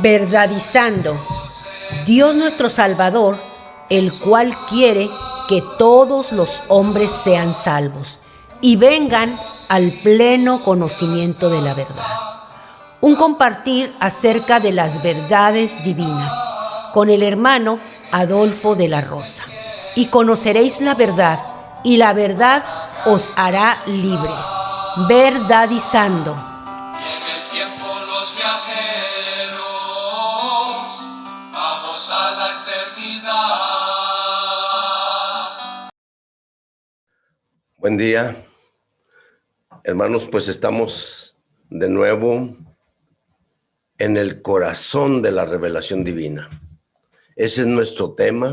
Verdadizando. Dios nuestro Salvador, el cual quiere que todos los hombres sean salvos y vengan al pleno conocimiento de la verdad. Un compartir acerca de las verdades divinas con el hermano Adolfo de la Rosa. Y conoceréis la verdad, y la verdad os hará libres. Verdadizando. Buen día, hermanos, pues estamos de nuevo en el corazón de la revelación divina. Ese es nuestro tema,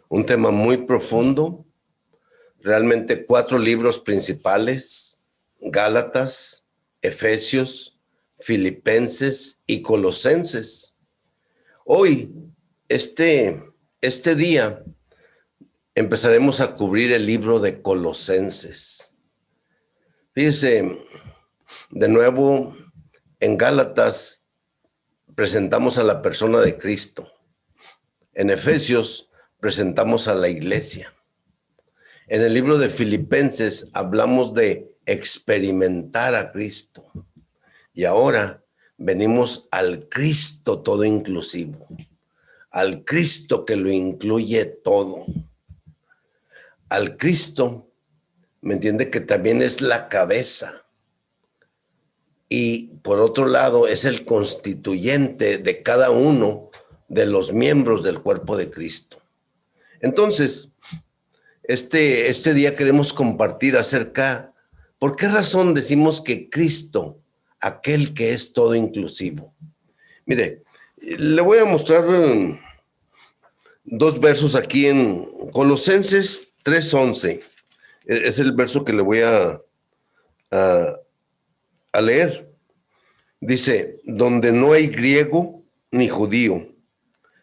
un tema muy profundo, realmente 4 libros principales: Gálatas, Efesios, Filipenses y Colosenses. Hoy, este día, empezaremos a cubrir el libro de Colosenses. Fíjese, de nuevo, en Gálatas presentamos a la persona de Cristo. En Efesios presentamos a la iglesia. En el libro de Filipenses hablamos de experimentar a Cristo. Y ahora venimos al Cristo todo inclusivo, al Cristo que lo incluye todo. Al Cristo, ¿me entiende?, que también es la cabeza. Y por otro lado, es el constituyente de cada uno de los miembros del cuerpo de Cristo. Entonces, este día queremos compartir acerca, ¿por qué razón decimos que Cristo, aquel que es todo inclusivo? Mire, le voy a mostrar 2 versos aquí en Colosenses 3:11. Es el verso que le voy a leer. Dice: donde no hay griego ni judío,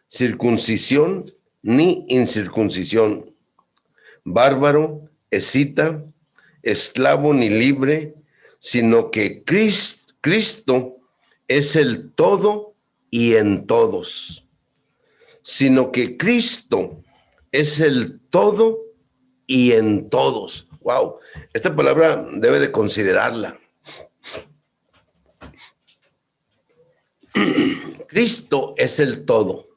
circuncisión ni incircuncisión, bárbaro, escita, esclavo ni libre, sino que Cristo es el todo y en todos. Sino que Cristo es el todo y en todos. Wow, esta palabra debe de considerarla. Cristo es el todo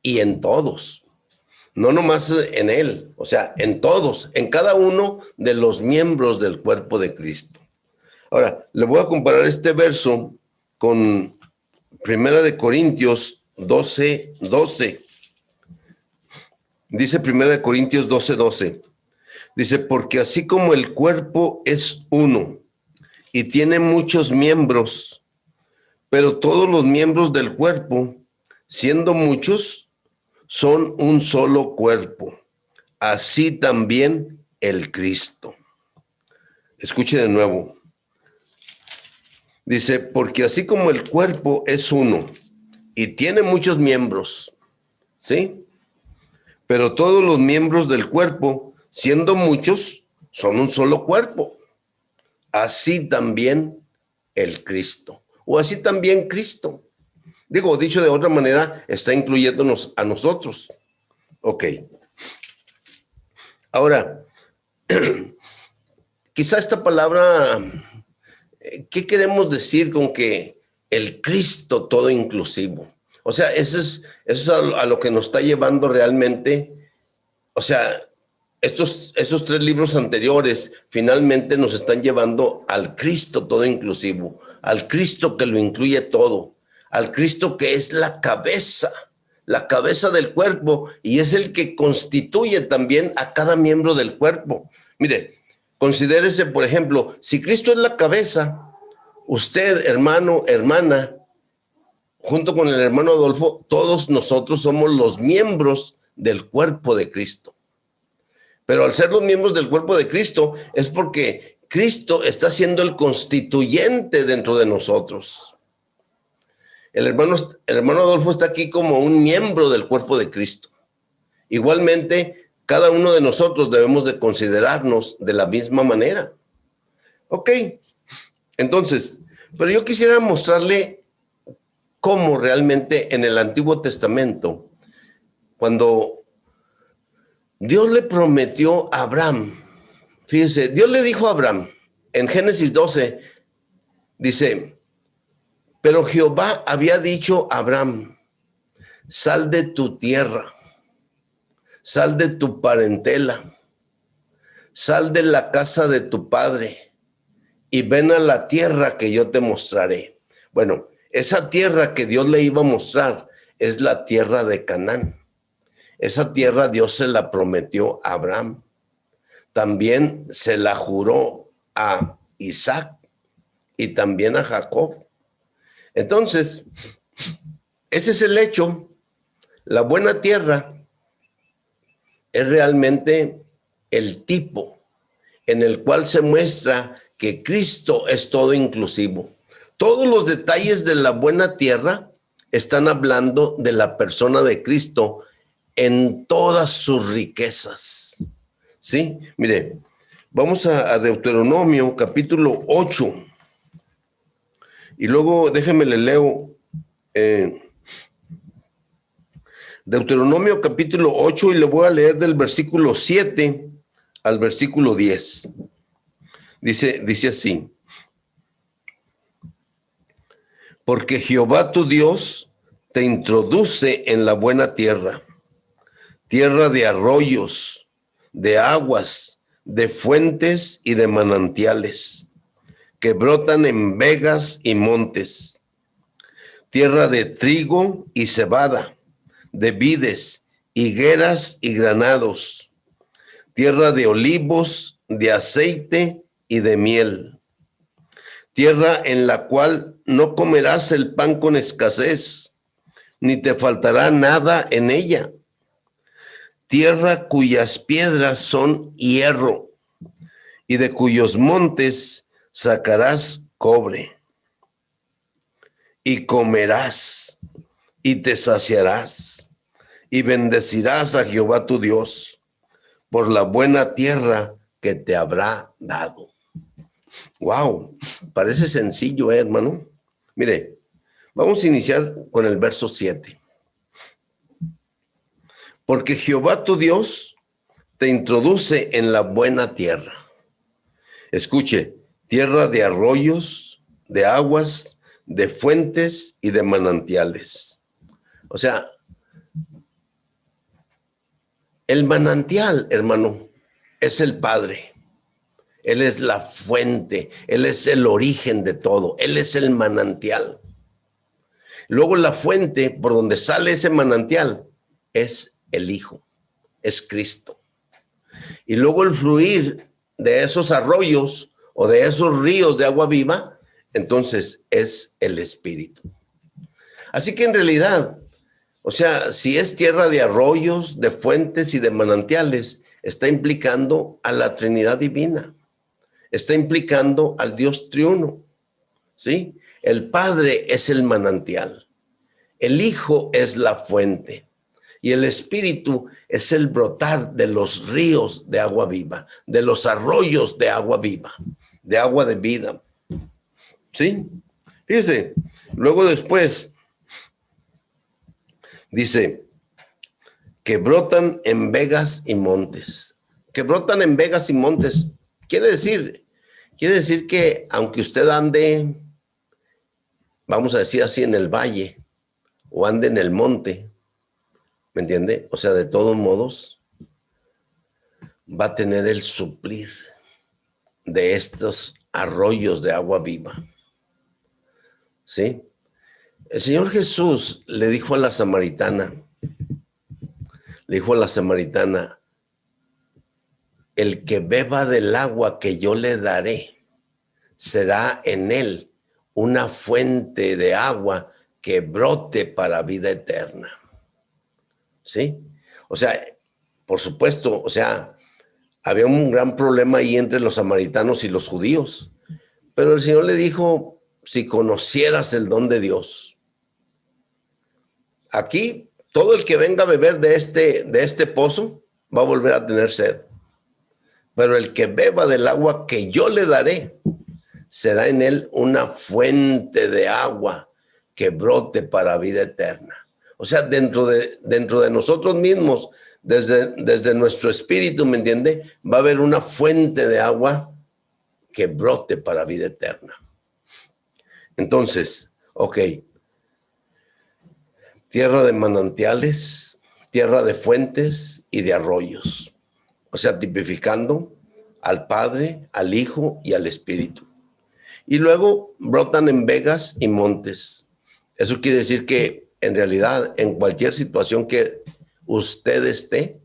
y en todos, no nomás en Él, o sea, en todos, en cada uno de los miembros del cuerpo de Cristo. Ahora, le voy a comparar este verso con 1 Corintios 12:12. Dice 1 Corintios 12:12. Dice: porque así como el cuerpo es uno y tiene muchos miembros, pero todos los miembros del cuerpo, siendo muchos, son un solo cuerpo. Así también el Cristo. Escuche de nuevo. Dice: porque así como el cuerpo es uno y tiene muchos miembros, ¿sí? Pero todos los miembros del cuerpo, siendo muchos, son un solo cuerpo. Así también el Cristo. O así también Cristo. Digo, dicho de otra manera, está incluyéndonos a nosotros. Ok. Ahora, quizá esta palabra, ¿qué queremos decir con que el Cristo todo inclusivo? O sea, eso es a lo que nos está llevando realmente. O sea, esos 3 libros anteriores finalmente nos están llevando al Cristo todo inclusivo, al Cristo que lo incluye todo, al Cristo que es la cabeza del cuerpo, y es el que constituye también a cada miembro del cuerpo. Mire, considérese, por ejemplo, si Cristo es la cabeza, usted, hermano, hermana, junto con el hermano Adolfo, todos nosotros somos los miembros del cuerpo de Cristo. Pero al ser los miembros del cuerpo de Cristo, es porque Cristo está siendo el constituyente dentro de nosotros. El hermano Adolfo está aquí como un miembro del cuerpo de Cristo. Igualmente, cada uno de nosotros debemos de considerarnos de la misma manera. Ok, entonces, pero yo quisiera mostrarle cómo realmente en el Antiguo Testamento, cuando Dios le prometió a Abraham, fíjese, Dios le dijo a Abraham, en Génesis 12, dice, pero Jehová había dicho a Abraham, sal de tu tierra, sal de tu parentela, sal de la casa de tu padre y ven a la tierra que yo te mostraré. Bueno, esa tierra que Dios le iba a mostrar es la tierra de Canaán. Esa tierra Dios se la prometió a Abraham. También se la juró a Isaac y también a Jacob. Entonces, ese es el hecho. La buena tierra es realmente el tipo en el cual se muestra que Cristo es todo inclusivo. Todos los detalles de la buena tierra están hablando de la persona de Cristo en todas sus riquezas. ¿Sí? Mire, vamos a Deuteronomio capítulo 8. Y luego déjeme le leo Deuteronomio capítulo 8 y le voy a leer del versículo 7 al versículo 10. Dice así. Porque Jehová tu Dios te introduce en la buena tierra, tierra de arroyos, de aguas, de fuentes y de manantiales, que brotan en vegas y montes, tierra de trigo y cebada, de vides, higueras y granados, tierra de olivos, de aceite y de miel, tierra en la cual no comerás el pan con escasez, ni te faltará nada en ella, tierra cuyas piedras son hierro, y de cuyos montes sacarás cobre, y comerás, y te saciarás, y bendecirás a Jehová tu Dios por la buena tierra que te habrá dado. Wow, parece sencillo, hermano. Mire, vamos a iniciar con el verso 7. Porque Jehová tu Dios te introduce en la buena tierra. Escuche, tierra de arroyos, de aguas, de fuentes y de manantiales. O sea, el manantial, hermano, es el Padre. Él es la fuente, Él es el origen de todo, Él es el manantial. Luego la fuente por donde sale ese manantial es el Hijo, es Cristo. Y luego el fluir de esos arroyos o de esos ríos de agua viva, entonces es el Espíritu. Así que en realidad, o sea, si es tierra de arroyos, de fuentes y de manantiales, está implicando a la Trinidad Divina. Está implicando al Dios triuno, ¿sí? El Padre es el manantial, el Hijo es la fuente y el Espíritu es el brotar de los ríos de agua viva, de los arroyos de agua viva, de agua de vida, ¿sí? Fíjese, luego después dice que brotan en vegas y montes, que brotan en vegas y montes. Quiere decir que aunque usted ande, vamos a decir así, en el valle o ande en el monte, ¿me entiende? O sea, de todos modos, va a tener el suplir de estos arroyos de agua viva, ¿sí? El Señor Jesús le dijo a la samaritana, el que beba del agua que yo le daré, será en él una fuente de agua que brote para vida eterna. ¿Sí? O sea, por supuesto, o sea, había un gran problema ahí entre los samaritanos y los judíos. Pero el Señor le dijo, si conocieras el don de Dios. Aquí, todo el que venga a beber de este pozo va a volver a tener sed. Pero el que beba del agua que yo le daré, será en él una fuente de agua que brote para vida eterna. O sea, dentro de nosotros mismos, desde nuestro espíritu, ¿me entiende? Va a haber una fuente de agua que brote para vida eterna. Entonces, ok, tierra de manantiales, tierra de fuentes y de arroyos. O sea, tipificando al Padre, al Hijo y al Espíritu. Y luego brotan en vegas y montes. Eso quiere decir que en realidad en cualquier situación que usted esté,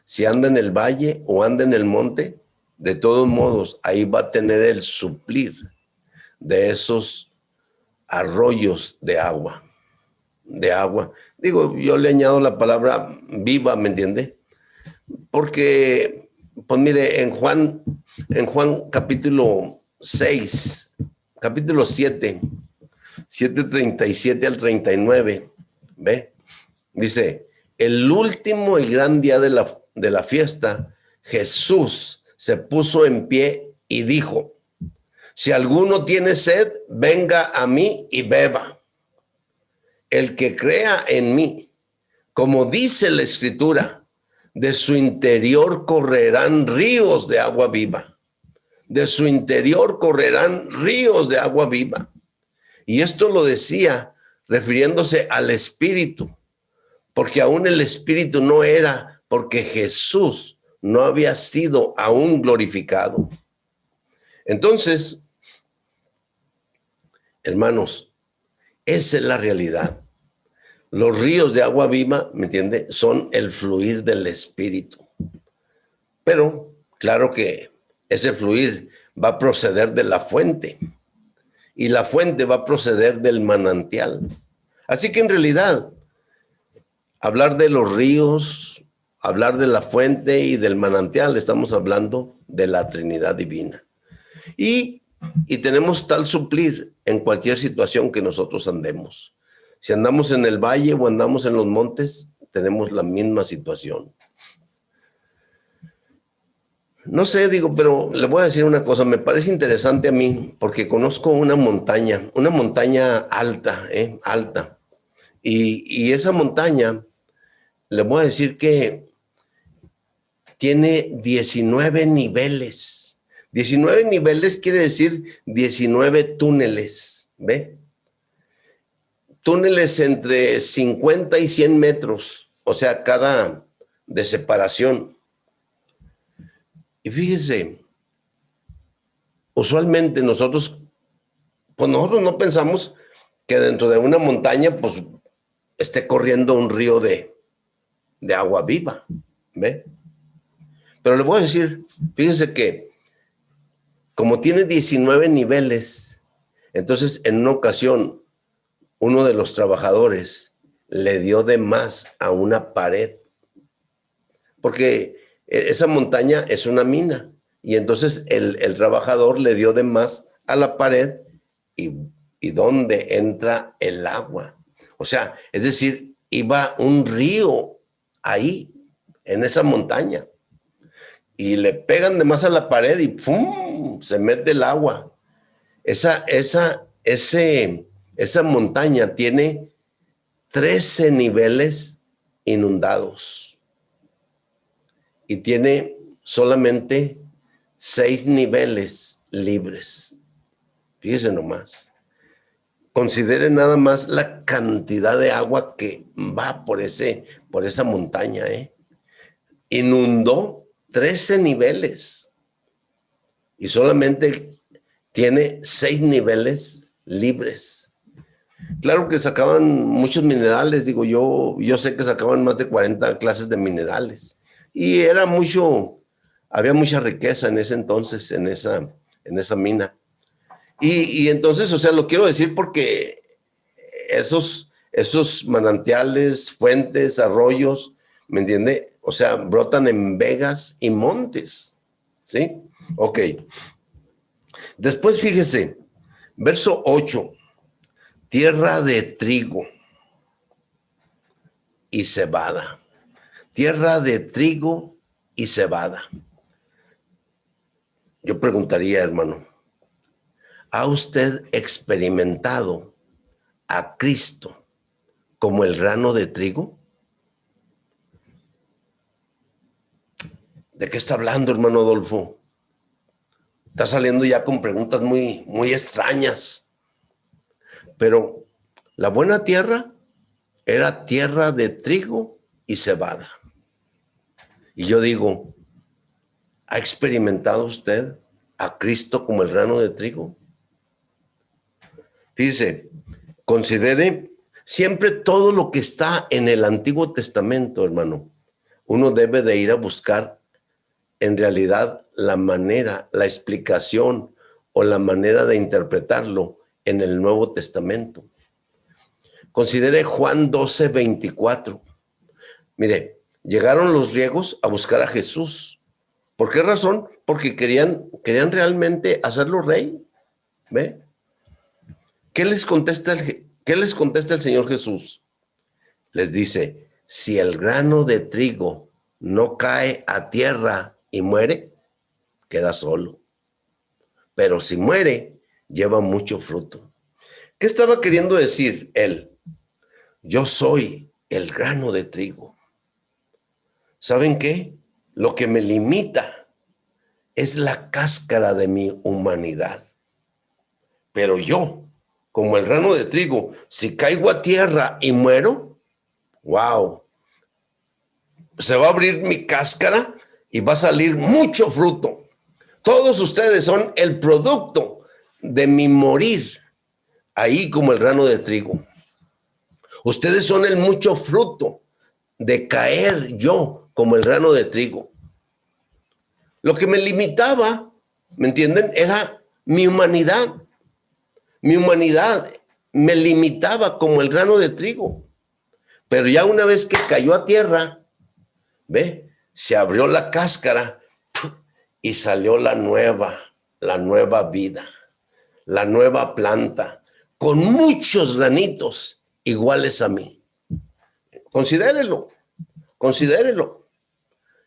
si anda en el valle o anda en el monte, de todos modos ahí va a tener el suplir de esos arroyos de agua. Digo, yo le añado la palabra viva, ¿me entiende? Porque, pues mire, en Juan capítulo 6, capítulo 7, 7:37 al 39, ¿ve? Dice, el último y gran día de la fiesta, Jesús se puso en pie y dijo, si alguno tiene sed, venga a mí y beba. El que crea en mí, como dice la Escritura, de su interior correrán ríos de agua viva. De su interior correrán ríos de agua viva. Y esto lo decía refiriéndose al Espíritu, porque aún el Espíritu no era, porque Jesús no había sido aún glorificado. Entonces, hermanos, esa es la realidad. Los ríos de agua viva, ¿me entiende? Son el fluir del Espíritu. Pero, claro que ese fluir va a proceder de la fuente. Y la fuente va a proceder del manantial. Así que en realidad, hablar de los ríos, hablar de la fuente y del manantial, estamos hablando de la Trinidad Divina. Y tenemos tal suplir en cualquier situación que nosotros andemos. Si andamos en el valle o andamos en los montes, tenemos la misma situación. No sé, digo, pero le voy a decir una cosa, me parece interesante a mí, porque conozco una montaña alta, alta. Y esa montaña, le voy a decir que tiene 19 niveles. 19 niveles quiere decir 19 túneles, ¿ve? Túneles entre 50 y 100 metros, o sea, cada de separación. Y fíjese, usualmente nosotros no pensamos que dentro de una montaña, pues, esté corriendo un río de agua viva, ¿ve? Pero le voy a decir, fíjese que como tiene 19 niveles, entonces en una ocasión uno de los trabajadores le dio de más a una pared, porque esa montaña es una mina, y entonces el trabajador le dio de más a la pared y ¿dónde entra el agua? O sea, es decir, iba un río ahí, en esa montaña, y le pegan de más a la pared y ¡pum! Se mete el agua. Esa montaña tiene 13 niveles inundados y tiene solamente 6 niveles libres. Fíjense nomás. Consideren nada más la cantidad de agua que va por esa montaña, Inundó 13 niveles y solamente tiene 6 niveles libres. Claro que sacaban muchos minerales, digo yo sé que sacaban más de 40 clases de minerales y había mucha riqueza en ese entonces, en esa mina. Y entonces, o sea, lo quiero decir porque esos manantiales, fuentes, arroyos, ¿me entiende? O sea, brotan en vegas y montes, ¿sí? Ok. Después, fíjese, verso 8, tierra de trigo y cebada. Tierra de trigo y cebada. Yo preguntaría, hermano, ¿ha usted experimentado a Cristo como el grano de trigo? ¿De qué está hablando, hermano Adolfo? Está saliendo ya con preguntas muy extrañas. Pero la buena tierra era tierra de trigo y cebada. Y yo digo, ¿ha experimentado usted a Cristo como el grano de trigo? Fíjese, considere siempre todo lo que está en el Antiguo Testamento, hermano. Uno debe de ir a buscar en realidad la manera, la explicación o la manera de interpretarlo en el Nuevo Testamento. Considere Juan 12:24. Mire, llegaron los griegos a buscar a Jesús. ¿Por qué razón? Porque querían realmente hacerlo rey. ¿Ve? ¿Qué les contesta el Señor Jesús? Les dice, si el grano de trigo no cae a tierra y muere, queda solo. Pero si muere, lleva mucho fruto. ¿Qué estaba queriendo decir él? Yo soy el grano de trigo. ¿Saben qué? Lo que me limita es la cáscara de mi humanidad. Pero yo, como el grano de trigo, si caigo a tierra y muero, wow, se va a abrir mi cáscara y va a salir mucho fruto. Todos ustedes son el producto de mi morir, ahí como el grano de trigo. Ustedes son el mucho fruto de caer yo como el grano de trigo. Lo que me limitaba, ¿me entienden? Era mi humanidad. Mi humanidad me limitaba como el grano de trigo. Pero ya una vez que cayó a tierra, ¿ve? Se abrió la cáscara y salió la nueva vida, la nueva planta, con muchos granitos iguales a mí. Considérelo.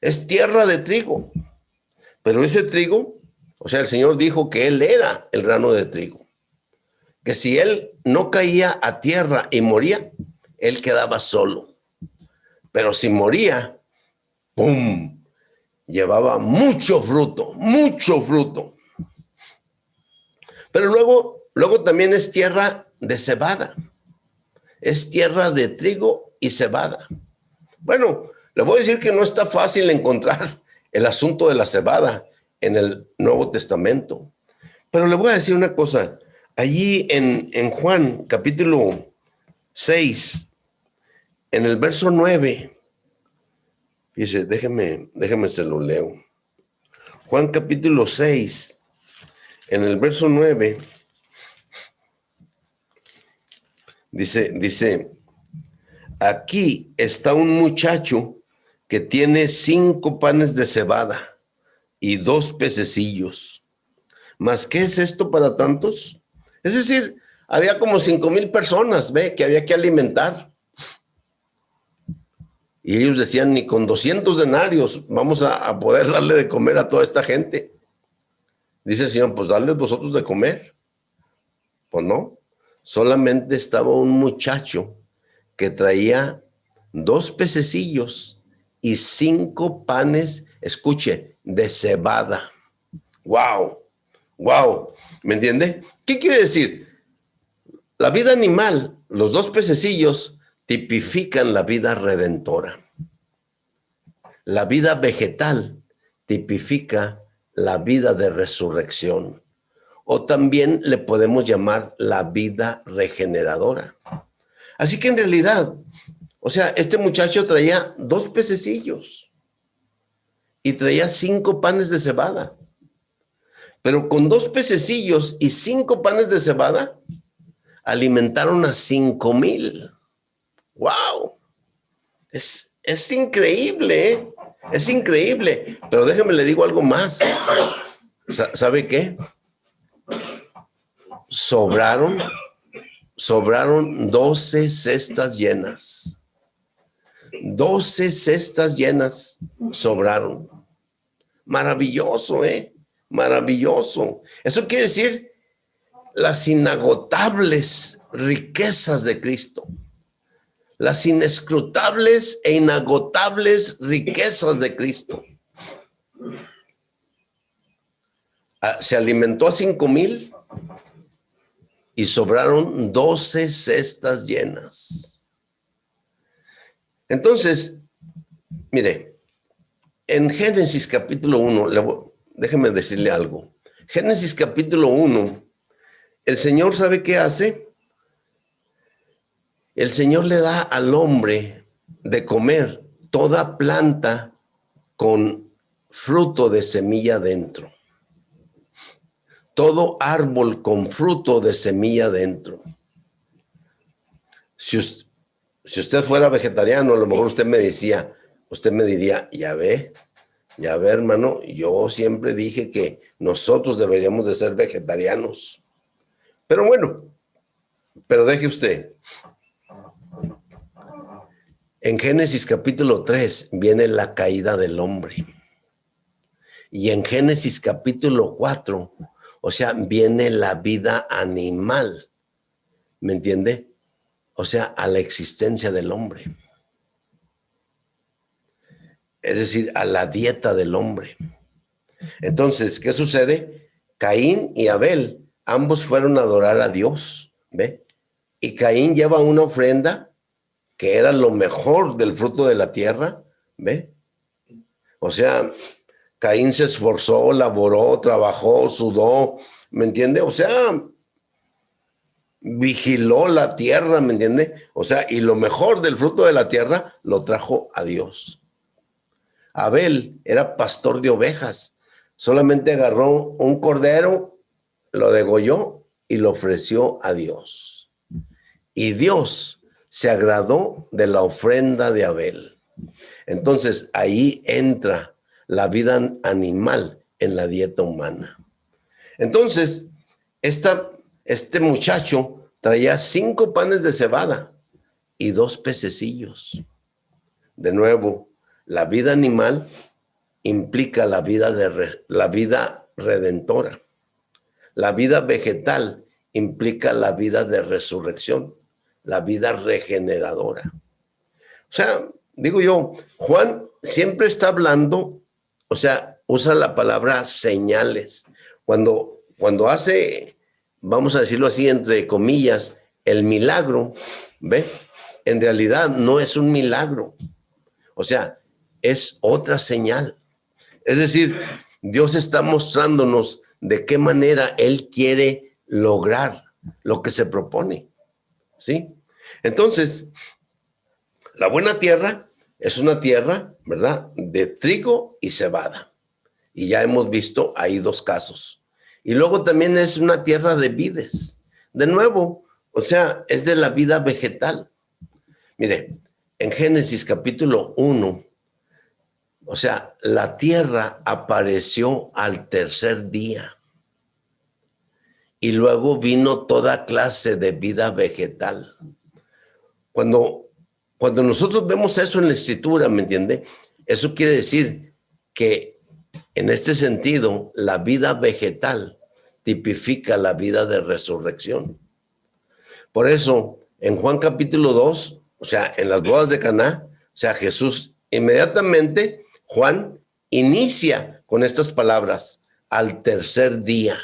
Es tierra de trigo. Pero ese trigo, o sea, el Señor dijo que Él era el grano de trigo. Que si Él no caía a tierra y moría, Él quedaba solo. Pero si moría, ¡pum!, llevaba mucho fruto, mucho fruto. Pero luego también es tierra de cebada. Es tierra de trigo y cebada. Bueno, le voy a decir que no está fácil encontrar el asunto de la cebada en el Nuevo Testamento. Pero le voy a decir una cosa. Allí en Juan, capítulo 6, en el verso 9, dice, déjeme se lo leo. Juan capítulo 6, en el verso 9, dice, aquí está un muchacho que tiene 5 panes de cebada y 2 pececillos. ¿Mas qué es esto para tantos? Es decir, había como 5,000 personas, ¿ve? Que había que alimentar. Y ellos decían, ni con 200 denarios vamos a poder darle de comer a toda esta gente. Dice el Señor, pues dadles vosotros de comer. Pues no, solamente estaba un muchacho que traía 2 pececillos y 5 panes, escuche, de cebada. ¡Wow! ¡Wow! ¿Me entiende? ¿Qué quiere decir? La vida animal, los 2 pececillos, tipifican la vida redentora. La vida vegetal tipifica la vida de resurrección. O también le podemos llamar la vida regeneradora. Así que en realidad, o sea, este muchacho traía 2 pececillos y traía 5 panes de cebada. Pero con 2 pececillos y 5 panes de cebada, alimentaron a 5,000. ¡Wow! Es increíble, ¿eh? Es increíble. Pero déjeme le digo algo más. ¿Sabe qué? Sobraron 12 cestas llenas. 12 cestas llenas sobraron. Maravilloso, ¿eh? Maravilloso. Eso quiere decir las inagotables riquezas de Cristo, las inescrutables e inagotables riquezas de Cristo. Se alimentó a 5,000 y sobraron 12 cestas llenas. Entonces, mire, en Génesis capítulo 1, déjeme decirle algo. Génesis capítulo 1, el Señor ¿sabe qué hace? El Señor le da al hombre de comer toda planta con fruto de semilla dentro. Todo árbol con fruto de semilla dentro. Si usted fuera vegetariano, a lo mejor usted me diría, ya ve, hermano, yo siempre dije que nosotros deberíamos de ser vegetarianos. Pero bueno, pero deje usted. En Génesis capítulo 3 viene la caída del hombre. Y en Génesis capítulo 4, o sea, viene la vida animal. ¿Me entiende? O sea, a la existencia del hombre. Es decir, a la dieta del hombre. Entonces, ¿qué sucede? Caín y Abel, ambos fueron a adorar a Dios, ¿ve? Y Caín lleva una ofrenda que era lo mejor del fruto de la tierra, ¿ve? O sea, Caín se esforzó, laboró, trabajó, sudó, ¿me entiende? O sea, vigiló la tierra, ¿me entiende? O sea, y lo mejor del fruto de la tierra lo trajo a Dios. Abel era pastor de ovejas, solamente agarró un cordero, lo degolló y lo ofreció a Dios. Y Dios se agradó de la ofrenda de Abel. Entonces ahí entra la vida animal en la dieta humana. Entonces, este muchacho traía 5 panes de cebada y 2 pececillos. De nuevo, la vida animal implica la vida redentora. La vida vegetal implica la vida de resurrección, la vida regeneradora. O sea, digo yo, Juan siempre está hablando, o sea, usa la palabra señales. Cuando hace, vamos a decirlo así, entre comillas, el milagro, ¿ve? En realidad no es un milagro. O sea, es otra señal. Es decir, Dios está mostrándonos de qué manera Él quiere lograr lo que se propone. ¿Sí? Entonces, la buena tierra es una tierra, ¿verdad?, de trigo y cebada. Y ya hemos visto ahí 2 casos. Y luego también es una tierra de vides. De nuevo, o sea, es de la vida vegetal. Mire, en Génesis capítulo 1, o sea, la tierra apareció al 3er día. Y luego vino toda clase de vida vegetal. Cuando nosotros vemos eso en la Escritura, ¿me entiende? Eso quiere decir que en este sentido, la vida vegetal tipifica la vida de resurrección. Por eso, en Juan capítulo 2, o sea, en las bodas de Caná, o sea, Jesús inmediatamente, Juan inicia con estas palabras, al 3er día.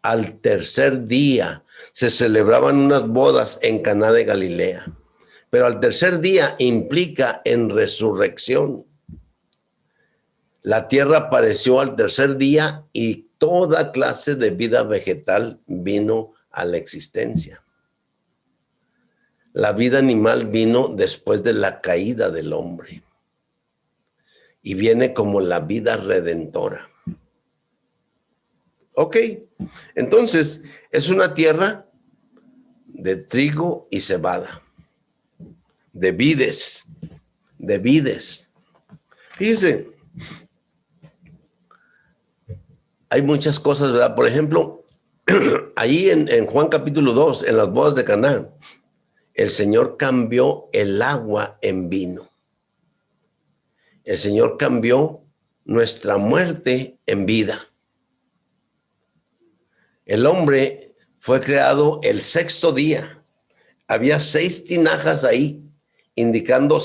Al 3er día se celebraban unas bodas en Caná de Galilea. Pero al 3er día implica en resurrección. La tierra apareció al 3er día y toda clase de vida vegetal vino a la existencia. La vida animal vino después de la caída del hombre y viene como la vida redentora. Ok, entonces es una tierra de trigo y cebada, de vides. Fíjense, hay muchas cosas, ¿verdad? Por ejemplo, ahí en Juan capítulo 2, en las bodas de Caná, el Señor cambió el agua en vino. El Señor cambió nuestra muerte en vida. El hombre fue creado el sexto día. Había 6 tinajas ahí, indicando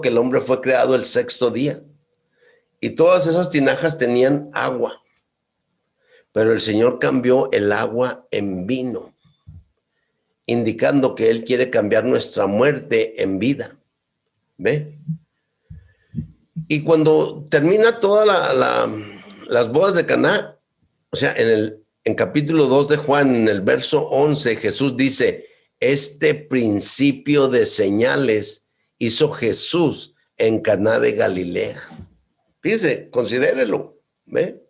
que el hombre fue creado el sexto día. Y todas esas tinajas tenían agua. Pero el Señor cambió el agua en vino, indicando que Él quiere cambiar nuestra muerte en vida. ¿Ve? Y cuando termina todas las bodas de Caná, o sea, en capítulo 2 de Juan, en el verso 11, Jesús dice, este principio de señales hizo Jesús en Caná de Galilea. Fíjese, considérelo, ¿ve?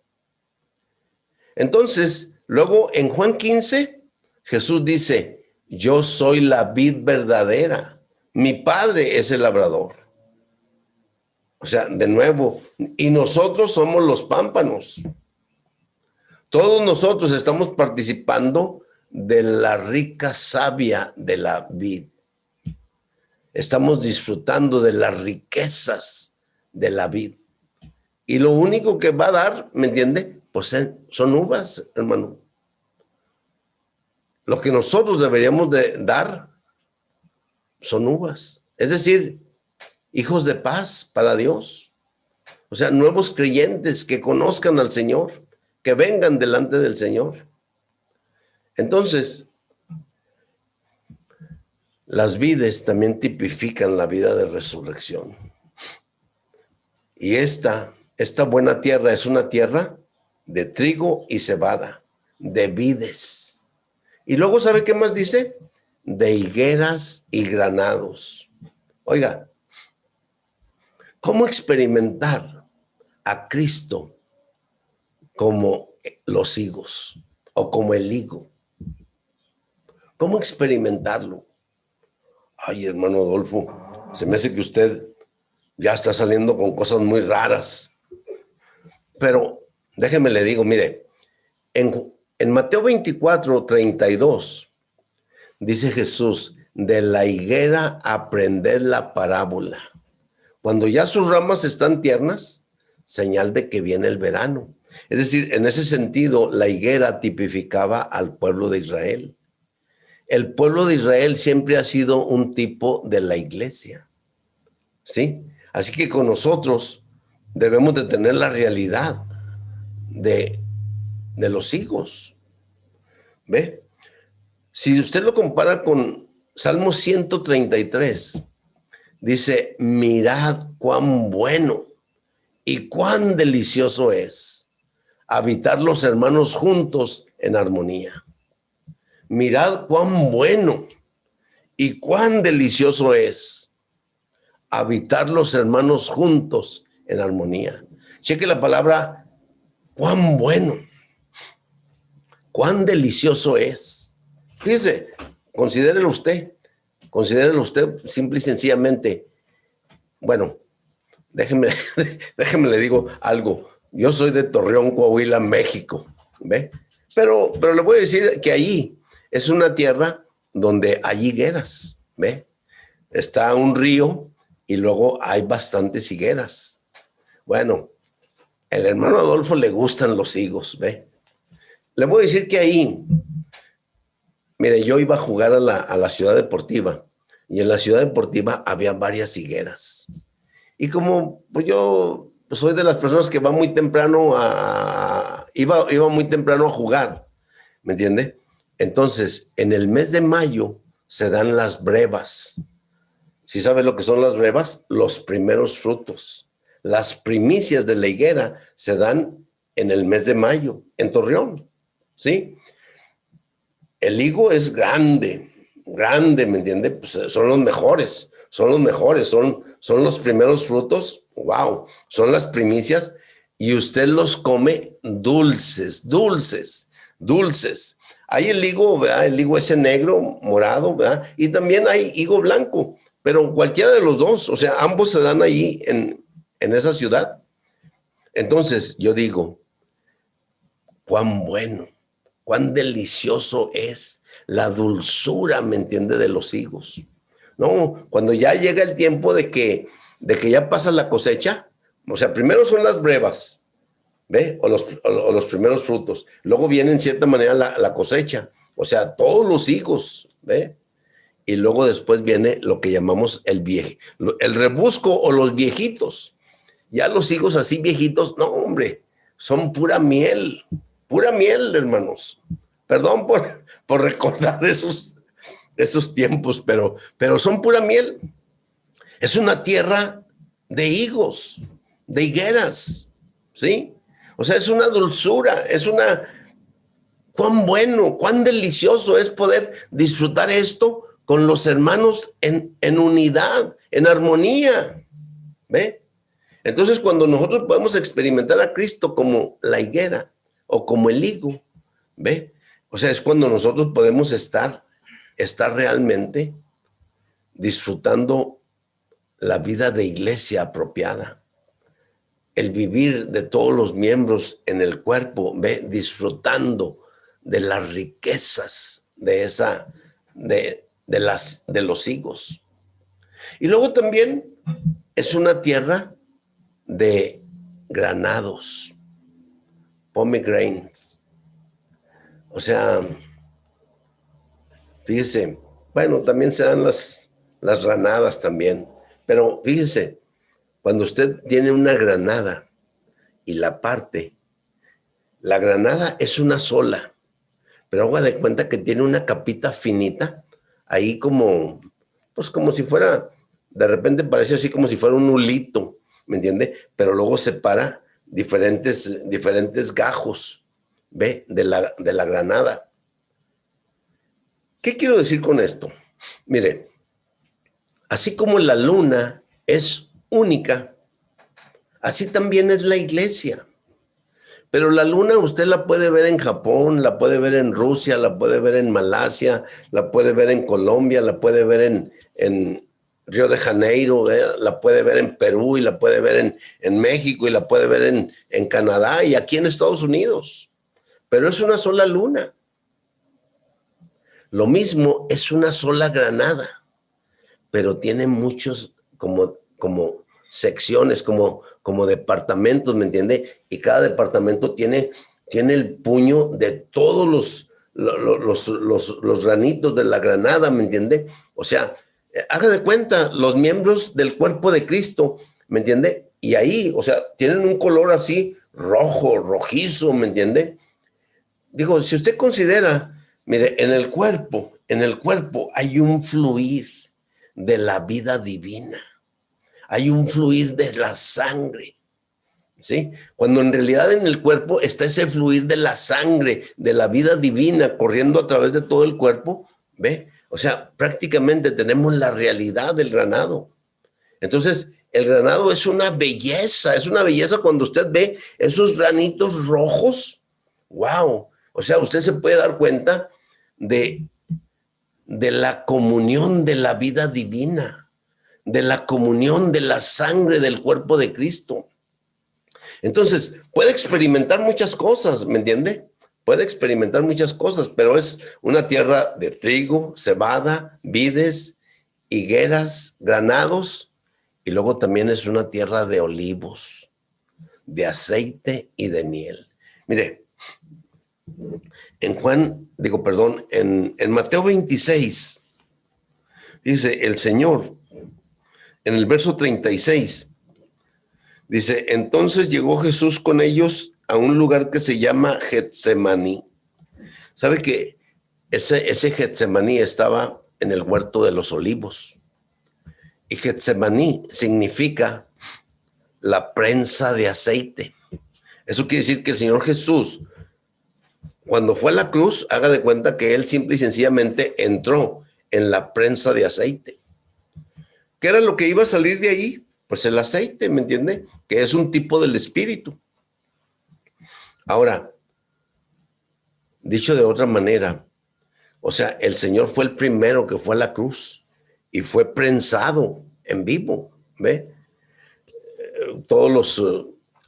Entonces, luego en Juan 15, Jesús dice, yo soy la vid verdadera, mi Padre es el labrador. O sea, de nuevo, y nosotros somos los pámpanos. Todos nosotros estamos participando de la rica savia de la vid. Estamos disfrutando de las riquezas de la vid. Y lo único que va a dar, ¿me entiende? Pues son uvas, hermano. Lo que nosotros deberíamos de dar son uvas. Es decir, hijos de paz para Dios. O sea, nuevos creyentes que conozcan al Señor, que vengan delante del Señor. Entonces, las vides también tipifican la vida de resurrección. Y esta buena tierra es una tierra de trigo y cebada, de vides. Y luego, ¿sabe qué más dice? De higueras y granados. Oiga, ¿cómo experimentar a Cristo como los higos o como el higo? ¿Cómo experimentarlo? Ay, hermano Adolfo, se me hace que usted ya está saliendo con cosas muy raras. Pero déjeme le digo, mire, en Mateo 24, 32, dice Jesús, de la higuera aprended la parábola. Cuando ya sus ramas están tiernas, señal de que viene el verano. Es decir, en ese sentido, la higuera tipificaba al pueblo de Israel. El pueblo de Israel siempre ha sido un tipo de la iglesia, ¿sí? Así que con nosotros debemos de tener la realidad de los higos. ¿Ve? Si usted lo compara con Salmo 133, dice, mirad cuán bueno y cuán delicioso es habitar los hermanos juntos en armonía. Mirad cuán bueno y cuán delicioso es habitar los hermanos juntos en armonía. Cheque la palabra cuán bueno, cuán delicioso es. Fíjese, considérelo usted simple y sencillamente. Bueno, déjeme le digo algo. Yo soy de Torreón, Coahuila, México, ¿ve? Pero le voy a decir que allí es una tierra donde hay higueras, ¿ve? Está un río y luego hay bastantes higueras. Bueno, el hermano Adolfo le gustan los higos, ¿ve? Le voy a decir que ahí, mire, yo iba a jugar a la ciudad deportiva y en la ciudad deportiva había varias higueras. Y como pues yo soy de las personas que va muy temprano iba muy temprano a jugar, ¿me entiende? Entonces, en el mes de mayo se dan las brevas. ¿Sí sabe lo que son las brevas? Los primeros frutos. Las primicias de la higuera se dan en el mes de mayo, en Torreón, ¿sí? El higo es grande, ¿me entiende? Pues son los mejores, son los primeros frutos, wow, son las primicias y usted los come dulces. Hay el higo, ¿verdad? El higo ese negro, morado, ¿verdad? Y también hay higo blanco, pero cualquiera de los dos, o sea, ambos se dan ahí en esa ciudad. Entonces, yo digo, cuán bueno, cuán delicioso es la dulzura, ¿me entiende?, de los higos. No, cuando ya llega el tiempo de que ya pasa la cosecha, o sea, primero son las brevas, ¿ve? O los primeros frutos. Luego viene en cierta manera la cosecha, o sea, todos los higos, ¿ve? Y luego después viene lo que llamamos el rebusco o los viejitos. Ya los higos así viejitos, no, hombre, son pura miel, hermanos. Perdón por recordar esos tiempos, pero son pura miel. Es una tierra de higos, de higueras, ¿sí? O sea, es una dulzura, cuán bueno, cuán delicioso es poder disfrutar esto con los hermanos en unidad, en armonía, ¿ve? Entonces, cuando nosotros podemos experimentar a Cristo como la higuera o como el higo, ¿ve? O sea, es cuando nosotros podemos estar realmente disfrutando la vida de iglesia apropiada, el vivir de todos los miembros en el cuerpo, ¿ve? Disfrutando de las riquezas de los higos. Y luego también es una tierra de granados, pomegranates. O sea, fíjese, bueno, también se dan las granadas también, pero fíjese, cuando usted tiene una granada y la parte, la granada es una sola, pero haga de cuenta que tiene una capita finita, ahí pues como si fuera, de repente parece así como si fuera un hulito, ¿me entiende? Pero luego separa diferentes gajos, ¿ve? De la granada. ¿Qué quiero decir con esto? Mire, así como la luna es única, así también es la iglesia. Pero la luna usted la puede ver en Japón, la puede ver en Rusia, la puede ver en Malasia, la puede ver en Colombia, la puede ver en Río de Janeiro, la puede ver en Perú y la puede ver en México y la puede ver en Canadá y aquí en Estados Unidos. Pero es una sola luna. Lo mismo es una sola granada, pero tiene muchos como secciones, como departamentos, ¿me entiende? Y cada departamento tiene el puño de todos los granitos de la granada, ¿me entiende? O sea, haga de cuenta, los miembros del cuerpo de Cristo, ¿me entiende? Y ahí, o sea, tienen un color así rojo, rojizo, ¿me entiende? Digo, si usted considera, mire, en el cuerpo hay un fluir de la vida divina. Hay un fluir de la sangre, ¿sí? Cuando en realidad en el cuerpo está ese fluir de la sangre, de la vida divina corriendo a través de todo el cuerpo, ¿ve? O sea, prácticamente tenemos la realidad del granado. Entonces, el granado es una belleza cuando usted ve esos granitos rojos. ¡Wow! O sea, usted se puede dar cuenta de la comunión de la vida divina, de la comunión de la sangre del cuerpo de Cristo. Entonces, puede experimentar muchas cosas, ¿me entiende? Puede experimentar muchas cosas, pero es una tierra de trigo, cebada, vides, higueras, granados, y luego también es una tierra de olivos, de aceite y de miel. Mire, en Mateo 26, dice el Señor, en el verso 36, dice, entonces llegó Jesús con ellos a un lugar que se llama Getsemaní. ¿Sabe que ese Getsemaní estaba en el huerto de los olivos? Y Getsemaní significa la prensa de aceite. Eso quiere decir que el Señor Jesús, cuando fue a la cruz, haga de cuenta que Él simple y sencillamente entró en la prensa de aceite. ¿Qué era lo que iba a salir de ahí? Pues el aceite, ¿me entiende? Que es un tipo del espíritu. Ahora, dicho de otra manera, o sea, el Señor fue el primero que fue a la cruz y fue prensado en vivo, ¿ve?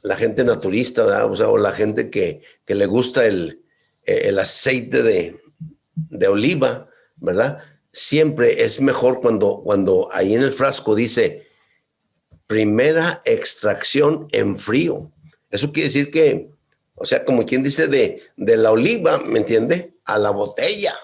La gente naturista, ¿verdad? O sea, o la gente que le gusta el aceite de oliva, ¿verdad? Siempre es mejor cuando ahí en el frasco dice primera extracción en frío. Eso quiere decir que O sea, como quien dice, de la oliva, ¿me entiende? A la botella.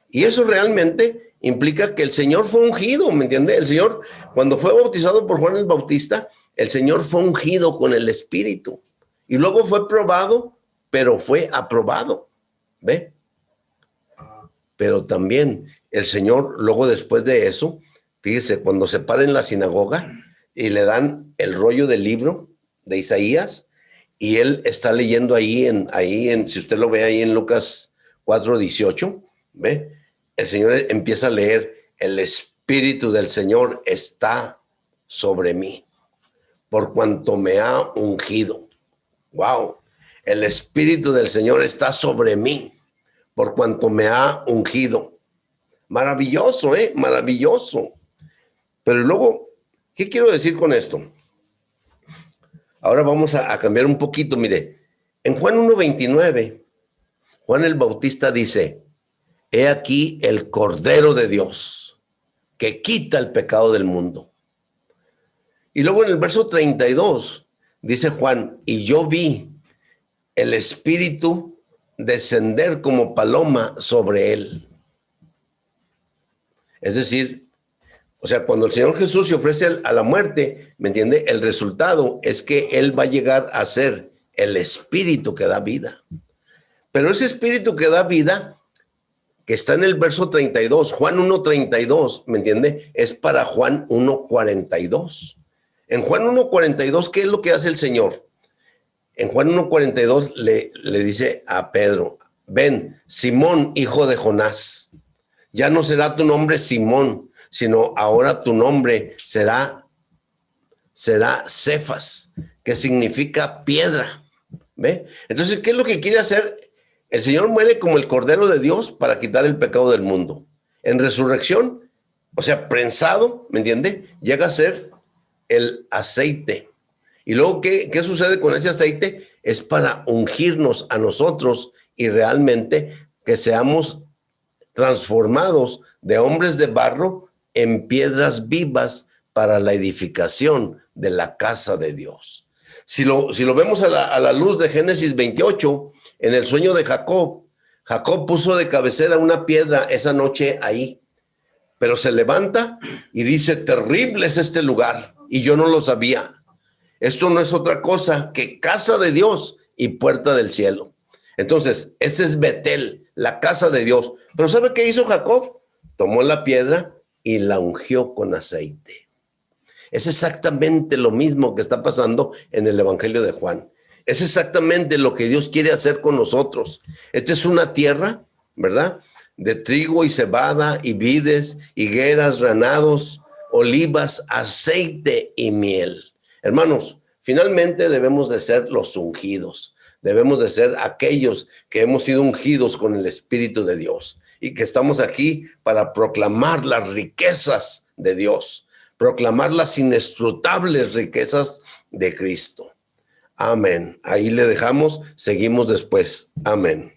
Y eso realmente implica que el Señor fue ungido, ¿me entiende? El Señor, cuando fue bautizado por Juan el Bautista, el Señor fue ungido con el Espíritu. Y luego fue probado, pero fue aprobado. ¿Ve? Pero también el Señor, luego después de eso, fíjese, cuando se para en la sinagoga y le dan el rollo del libro de Isaías, y él está leyendo si usted lo ve ahí en Lucas 4:18, ¿ve? El Señor empieza a leer: el Espíritu del Señor está sobre mí, por cuanto me ha ungido. ¡Wow! El Espíritu del Señor está sobre mí, por cuanto me ha ungido. Maravilloso, maravilloso. Pero luego, ¿qué quiero decir con esto? Ahora vamos a cambiar un poquito. Mire, en Juan 1:29, Juan el Bautista dice: he aquí el Cordero de Dios, que quita el pecado del mundo. Y luego en el verso 32, dice Juan: y yo vi el Espíritu descender como paloma sobre él. Es decir, o sea, cuando el Señor Jesús se ofrece a la muerte, ¿me entiende? El resultado es que Él va a llegar a ser el Espíritu que da vida. Pero ese Espíritu que da vida, que está en el verso 32, Juan 1:32, ¿me entiende? Es para Juan 1:42. En Juan 1:42, ¿qué es lo que hace el Señor? En Juan 1:42 le dice a Pedro: ven, Simón, hijo de Jonás, ya no será tu nombre Simón, sino ahora tu nombre será Cefas, que significa piedra. ¿Ve? Entonces, ¿qué es lo que quiere hacer? El Señor muere como el Cordero de Dios para quitar el pecado del mundo. En resurrección, o sea, prensado, ¿me entiende? Llega a ser el aceite. Y luego, ¿qué sucede con ese aceite? Es para ungirnos a nosotros y realmente que seamos transformados de hombres de barro en piedras vivas para la edificación de la casa de Dios. Si lo vemos a la luz de Génesis 28, en el sueño de Jacob, Jacob puso de cabecera una piedra esa noche ahí, pero se levanta y dice: terrible es este lugar, y yo no lo sabía. Esto no es otra cosa que casa de Dios y puerta del cielo. Entonces, ese es Betel, la casa de Dios. Pero ¿sabe qué hizo Jacob? Tomó la piedra y la ungió con aceite. Es exactamente lo mismo que está pasando en el Evangelio de Juan. Es exactamente lo que Dios quiere hacer con nosotros. Esta es una tierra, ¿verdad? De trigo y cebada y vides, higueras, granados, olivas, aceite y miel. Hermanos, finalmente debemos de ser los ungidos. Debemos de ser aquellos que hemos sido ungidos con el Espíritu de Dios y que estamos aquí para proclamar las riquezas de Dios, proclamar las inescrutables riquezas de Cristo. Amén. Ahí le dejamos, seguimos después. Amén.